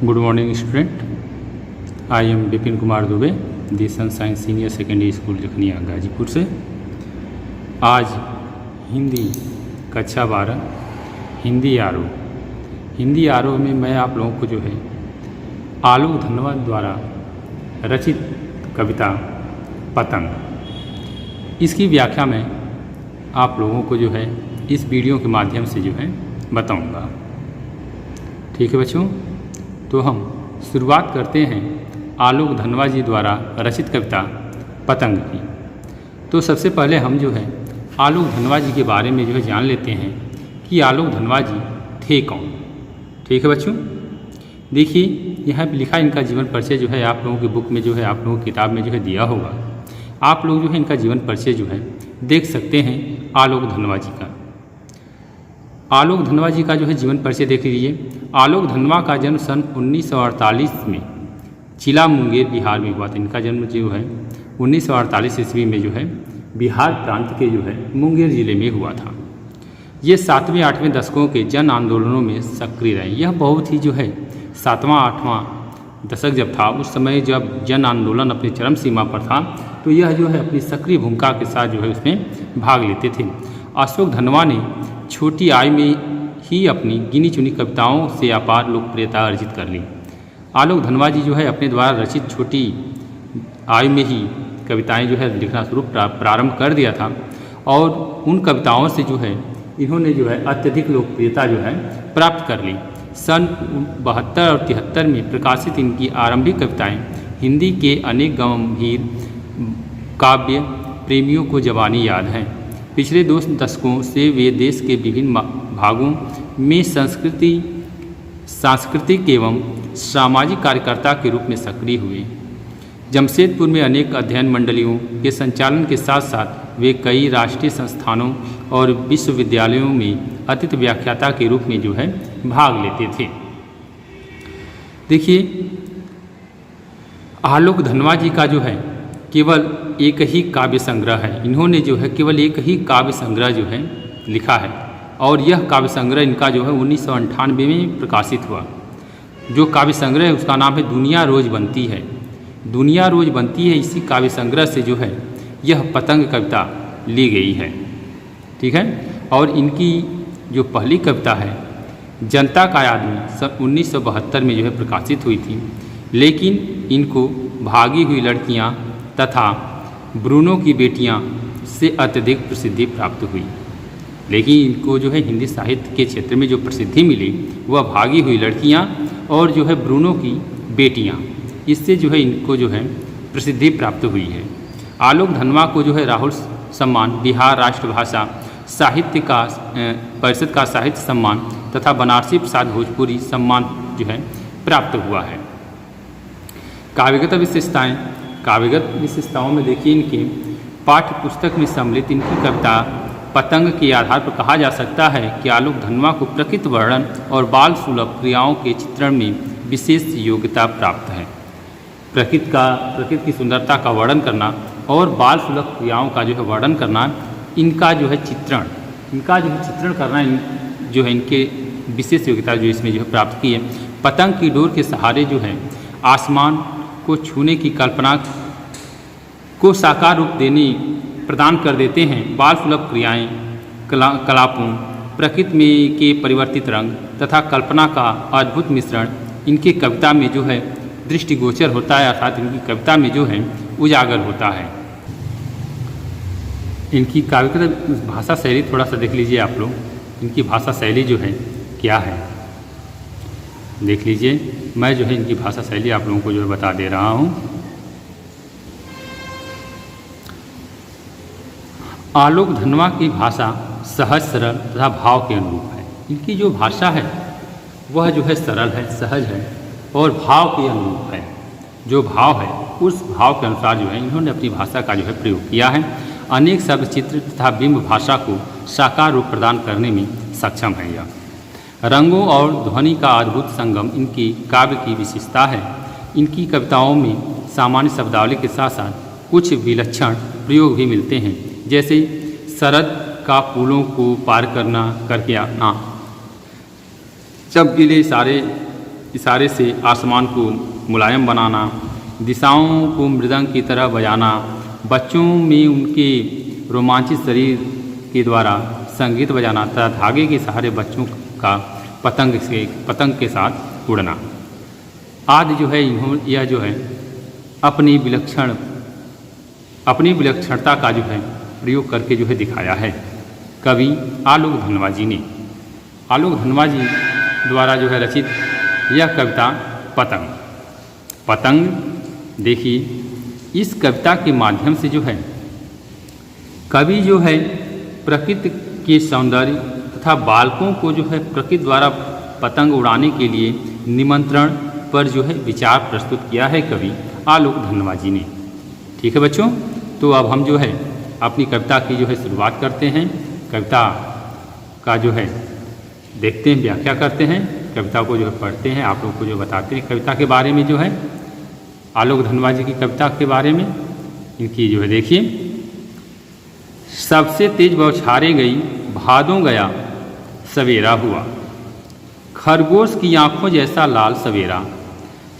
Good morning student, I am Vipin Kumar Dubey, the sunshine senior secondary school Jakhania Ghazipur से। आज हिंदी कक्षा 12 हिंदी आरोह में मैं आप लोगों को जो है आलोक धनवा द्वारा रचित कविता पतंग, इसकी व्याख्या मैं आप लोगों को जो है इस वीडियो के माध्यम से जो है बताऊंगा। ठीक है बच्चों, तो हम शुरुआत करते हैं आलोक धनवा जी द्वारा रचित कविता पतंग की। तो सबसे पहले हम जो है आलोक धनवा जी के बारे में जो है जान लेते हैं कि आलोक धनवा जी थे कौन। ठीक है बच्चों, देखिए यहाँ पे लिखा इनका जीवन परिचय जो है आप लोगों की बुक में जो है आप लोगों की किताब में जो है दिया होगा। आप लोग जो है इनका जीवन परिचय जो है देख सकते हैं आलोक धनवा जी का। आलोक धनवा जी का जो है जीवन परिचय देख लीजिए। आलोक धनवा का जन्म सन 1948 में जिला मुंगेर बिहार में हुआ था। इनका जन्म जो है 1948 ईस्वी में जो है बिहार प्रांत के जो है मुंगेर जिले में हुआ था। ये 7वें 8वें दशकों के जन आंदोलनों में सक्रिय रहे। यह बहुत ही जो है 7वां 8वां दशक जब था, उस समय जब जन आंदोलन अपनी चरम सीमा पर था, तो यह जो है अपनी सक्रिय भूमिका के साथ जो है उसमें भाग लेते थे। अशोक धनवा ने छोटी आयु में ही अपनी गिनी चुनी कविताओं से अपार लोकप्रियता अर्जित कर ली। आलोक धनवा जी जो है अपने द्वारा रचित छोटी आयु में ही कविताएं जो है लिखना शुरू प्रारंभ कर दिया था, और उन कविताओं से जो है इन्होंने जो है अत्यधिक लोकप्रियता जो है प्राप्त कर ली। सन 72 और 73 में प्रकाशित इनकी आरंभिक कविताएं हिंदी के अनेक गंभीर काव्य प्रेमियों को जवानी याद हैं। पिछले 2 दशकों से वे देश के विभिन्न भागों में सांस्कृतिक एवं सामाजिक कार्यकर्ता के रूप में सक्रिय हुए। जमशेदपुर में अनेक अध्ययन मंडलियों के संचालन के साथ साथ वे कई राष्ट्रीय संस्थानों और विश्वविद्यालयों में अतिथि व्याख्याता के रूप में जो है भाग लेते थे। देखिए आलोक धनवा जी का जो है केवल एक ही काव्य संग्रह है। इन्होंने जो है केवल एक ही काव्य संग्रह जो है लिखा है, और यह काव्य संग्रह इनका जो है 1998 में प्रकाशित हुआ। जो काव्य संग्रह है उसका नाम है दुनिया रोज बनती है। दुनिया रोज बनती है, इसी काव्य संग्रह से जो है यह पतंग कविता ली गई है। ठीक है, और इनकी जो पहली कविता है जनता का आदमी सन 1972 में जो है प्रकाशित हुई थी, लेकिन इनको भागी हुई लड़कियां तथा ब्रूनो की बेटियां से अत्यधिक प्रसिद्धि प्राप्त हुई। लेकिन इनको जो है हिंदी साहित्य के क्षेत्र में जो प्रसिद्धि मिली वह भागी हुई लड़कियां और जो है ब्रूनो की बेटियां, इससे जो है इनको जो है प्रसिद्धि प्राप्त हुई है। आलोक धनवा को जो है राहुल सम्मान, बिहार राष्ट्रभाषा साहित्य का परिषद का साहित्य सम्मान तथा बनारसी प्रसाद भोजपुरी सम्मान जो है प्राप्त हुआ है। काव्यगत विशेषताओं में देखिए इनके पाठ्य पुस्तक में सम्मिलित इनकी कविता पतंग के आधार पर कहा जा सकता है कि आलोक धनवा को प्रकृति वर्णन और बाल सुलभ क्रियाओं के चित्रण में विशेष योग्यता प्राप्त है। प्रकृति की सुंदरता का वर्णन करना और बाल सुलभ क्रियाओं का जो है वर्णन करना, इनका जो है चित्रण करना जो है इनके विशेष योग्यता जो इसमें जो है प्राप्त की है। पतंग की डोर के सहारे जो है आसमान को छूने की कल्पना को साकार रूप प्रदान कर देते हैं। बाल सुलभ क्रियाएँ, कलापूर्ण प्रकृति में के परिवर्तित रंग तथा कल्पना का अद्भुत मिश्रण इनकी कविता में जो है दृष्टिगोचर होता है, अर्थात इनकी कविता में जो है उजागर होता है। इनकी काव्यगत भाषा शैली थोड़ा सा देख लीजिए आप लोग। इनकी भाषा शैली जो है क्या है देख लीजिए। मैं जो है इनकी भाषा शैली आप लोगों को जो है बता दे रहा हूँ। आलोक धनवा की भाषा सहज सरल तथा भाव के अनुरूप है। इनकी जो भाषा है वह जो है सरल है, सहज है और भाव के अनुरूप है। जो भाव है उस भाव के अनुसार जो है इन्होंने अपनी भाषा का जो है प्रयोग किया है। अनेक शब्द चित्र तथा बिंब भाषा को साकार रूप प्रदान करने में सक्षम है। यह रंगों और ध्वनि का अद्भुत संगम इनकी काव्य की विशेषता है। इनकी कविताओं में सामान्य शब्दावली के साथ साथ कुछ विलक्षण प्रयोग भी मिलते हैं, जैसे शरद का फूलों को पार करना करके आना, चमकीले सारे इशारे से आसमान को मुलायम बनाना, दिशाओं को मृदंग की तरह बजाना, बच्चों में उनके रोमांचित शरीर के द्वारा संगीत बजाना तथा धागे के सहारे बच्चों का पतंग के साथ उड़ना आदि जो है यह जो है अपनी विलक्षणता का जो है प्रयोग करके जो है दिखाया है कवि आलोक धनवा जी ने। आलोक धनवा जी द्वारा जो है रचित यह कविता पतंग देखिए, इस कविता के माध्यम से जो है कवि जो है प्रकृति के सौंदर्य तथा बालकों को जो है प्रकृति द्वारा पतंग उड़ाने के लिए निमंत्रण पर जो है विचार प्रस्तुत किया है कवि आलोक धनवा जी ने। ठीक है बच्चों, तो अब हम जो है अपनी कविता की जो है शुरुआत करते हैं। कविता का जो है देखते हैं, व्याख्या करते हैं, कविता को जो है पढ़ते हैं, आप लोगों को जो बताते हैं कविता के बारे में जो है आलोक धनवा जी की कविता के बारे में। इनकी जो है देखिए, सबसे तेज बौछारे गई भादों गया सवेरा हुआ, खरगोश की आंखों जैसा लाल सवेरा,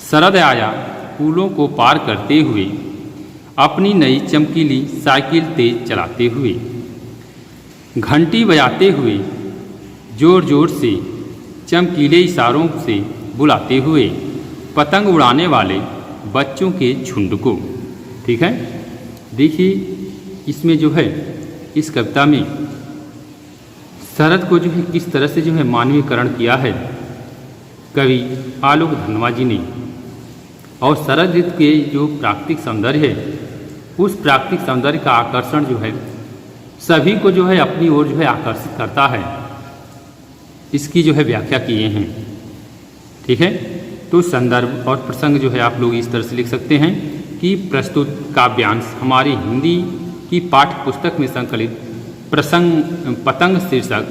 शरद आया फूलों को पार करते हुए, अपनी नई चमकीली साइकिल तेज चलाते हुए, घंटी बजाते हुए, जोर जोर से चमकीले इशारों से बुलाते हुए, पतंग उड़ाने वाले बच्चों के झुंड को। ठीक है, देखिए इसमें जो है इस कविता में शरद को जो है किस तरह से जो है मानवीकरण किया है कवि आलोक धनवा जी ने। और शरद ऋतु के जो प्राकृतिक सौंदर्य है उस प्राकृतिक सौंदर्य का आकर्षण जो है सभी को जो है अपनी ओर जो है आकर्षित करता है, इसकी जो है व्याख्या किए हैं। ठीक है, तो संदर्भ और प्रसंग जो है आप लोग इस तरह से लिख सकते हैं कि प्रस्तुत काव्यांश हमारी हिंदी की पाठ्य पुस्तक में संकलित पतंग शीर्षक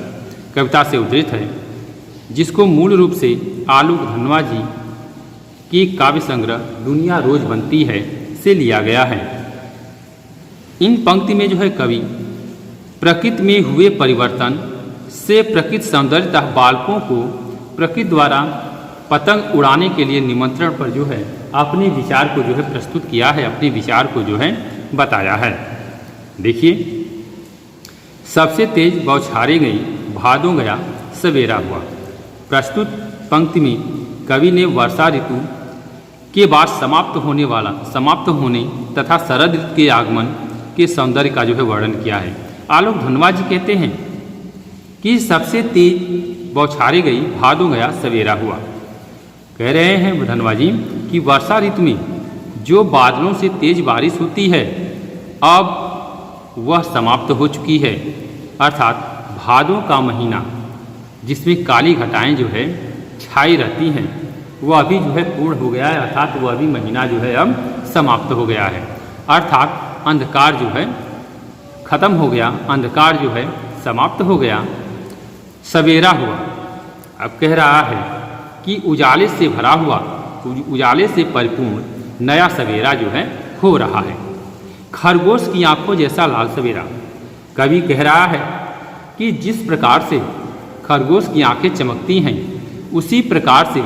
कविता से उद्धृत है, जिसको मूल रूप से आलोक धनवा जी की काव्य संग्रह दुनिया रोज बनती है से लिया गया है। इन पंक्ति में जो है कवि प्रकृति में हुए परिवर्तन से प्रकृति सौंदर्य तथा बालकों को प्रकृति द्वारा पतंग उड़ाने के लिए निमंत्रण पर जो है अपने विचार को जो है प्रस्तुत किया है, अपने विचार को जो है बताया है। देखिए, सबसे तेज बौछारे गई भादों गया सवेरा हुआ। प्रस्तुत पंक्ति में कवि ने वर्षा ऋतु के बाद समाप्त होने तथा शरद ऋतु के आगमन के सौंदर्य का जो है वर्णन किया है। आलोक धनवा जी कहते हैं कि सबसे तेज बौछारे गई भादों गया सवेरा हुआ। कह रहे हैं धनवा जी कि वर्षा ऋतु में जो बादलों से तेज बारिश होती है अब वह समाप्त हो चुकी है, अर्थात भादों का महीना जिसमें काली घटाएं जो है छाई रहती हैं वह अभी जो है पूर्ण हो गया है, अर्थात वह अभी महीना जो है अब समाप्त हो गया है, अर्थात अंधकार जो है खत्म हो गया, अंधकार जो है समाप्त हो गया, सवेरा हुआ। अब कह रहा है कि उजाले से भरा हुआ, उजाले से परिपूर्ण नया सवेरा जो है हो रहा है। खरगोश की आंखों जैसा लाल सवेरा। कवि कह रहा है कि जिस प्रकार से खरगोश की आंखें चमकती हैं उसी प्रकार से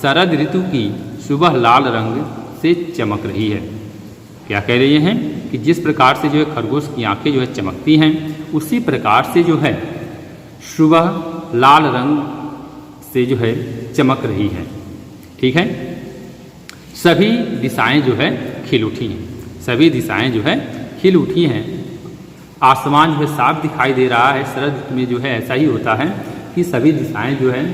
शरद ऋतु की सुबह लाल रंग से चमक रही है। क्या कह रहे हैं कि जिस प्रकार से जो है खरगोश की आंखें जो है चमकती हैं उसी प्रकार से जो है सुबह लाल रंग से जो है चमक रही है। ठीक है, सभी दिशाएं जो है खिल उठी हैं, सभी दिशाएं जो है खिल उठी हैं। आसमान जो है साफ दिखाई दे रहा है। शरद में जो है ऐसा ही होता है कि सभी दिशाएं जो है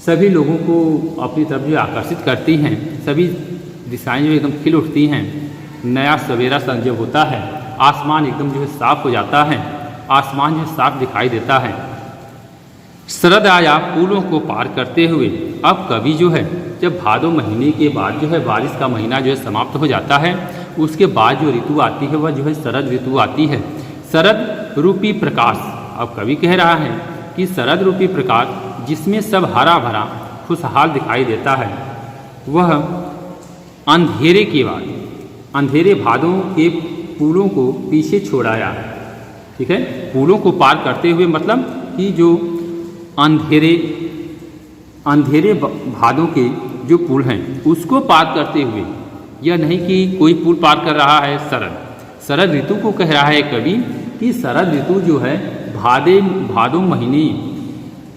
सभी लोगों को अपनी तरफ जो आकर्षित करती हैं, सभी दिशाएं जो एकदम खिल उठती हैं। नया सवेरा जब होता है आसमान एकदम जो है साफ हो जाता है, आसमान जो साफ दिखाई देता है। शरद आया फूलों को पार करते हुए। अब कवि जो है जब भादों महीने के बाद जो है बारिश का महीना जो है समाप्त हो जाता है, उसके बाद जो ऋतु आती है वह जो है शरद ऋतु आती है। शरद रूपी प्रकाश। अब कवि कह रहा है कि शरद रूपी प्रकाश जिसमें सब हरा भरा खुशहाल दिखाई देता है वह अंधेरे भादों के फूलों को पीछे छोड़ाया। ठीक है, फूलों को पार करते हुए मतलब कि जो अंधेरे अंधेरे भादों के जो पुल हैं उसको पार करते हुए, यह नहीं कि कोई पुल पार कर रहा है शरद ऋतु को कह रहा है कवि कि शरद ऋतु जो है भादों महीने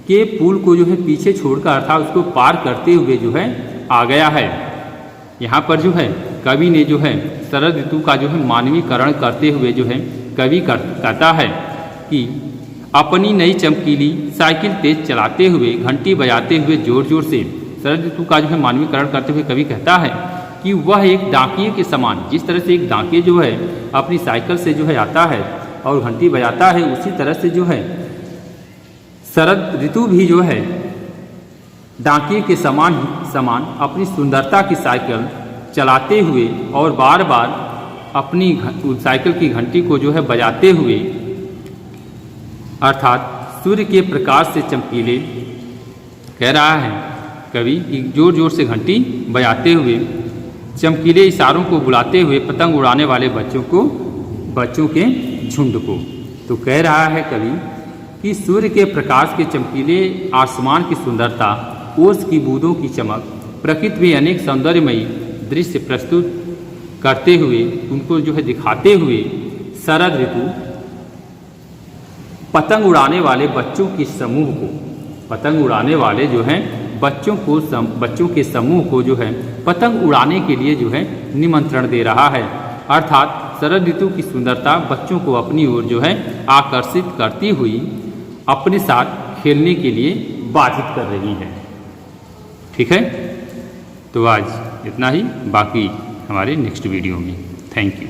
के पुल को जो है पीछे छोड़कर अर्थात उसको पार करते हुए जो है आ गया है। यहाँ पर जो है कवि ने जो है शरद ऋतु का जो है मानवीकरण करते हुए जो है कवि कहता है कि अपनी नई चमकीली साइकिल तेज चलाते हुए, घंटी बजाते हुए जोर जोर से, शरद ऋतु का जो है मानवीकरण करते हुए कवि कहता है कि वह एक डाकिये के समान, जिस तरह से एक डाकिये जो है अपनी साइकिल से जो है आता है और घंटी बजाता है, उसी तरह से जो है शरद ऋतु भी जो है डाकिये के समान अपनी सुंदरता की साइकिल चलाते हुए और बार बार अपनी साइकिल की घंटी को जो है बजाते हुए, अर्थात सूर्य के प्रकाश से चमकीले, कह रहा है कवि कि जोर जोर से घंटी बजाते हुए, चमकीले इशारों को बुलाते हुए पतंग उड़ाने वाले बच्चों के झुंड को। तो कह रहा है कवि कि सूर्य के प्रकाश के चमकीले आसमान की सुंदरता, ओस की बूंदों की चमक, प्रकृति में अनेक सौंदर्यमयी दृश्य प्रस्तुत करते हुए, उनको जो है दिखाते हुए शरद ऋतु पतंग उड़ाने वाले बच्चों के समूह को, पतंग उड़ाने वाले जो हैं बच्चों के समूह को जो है पतंग उड़ाने के लिए जो है निमंत्रण दे रहा है। अर्थात शरद ऋतु की सुंदरता बच्चों को अपनी ओर जो है आकर्षित करती हुई अपने साथ खेलने के लिए बाधित कर रही है। ठीक है, तो आज इतना ही, बाकी हमारे नेक्स्ट वीडियो में। Thank you.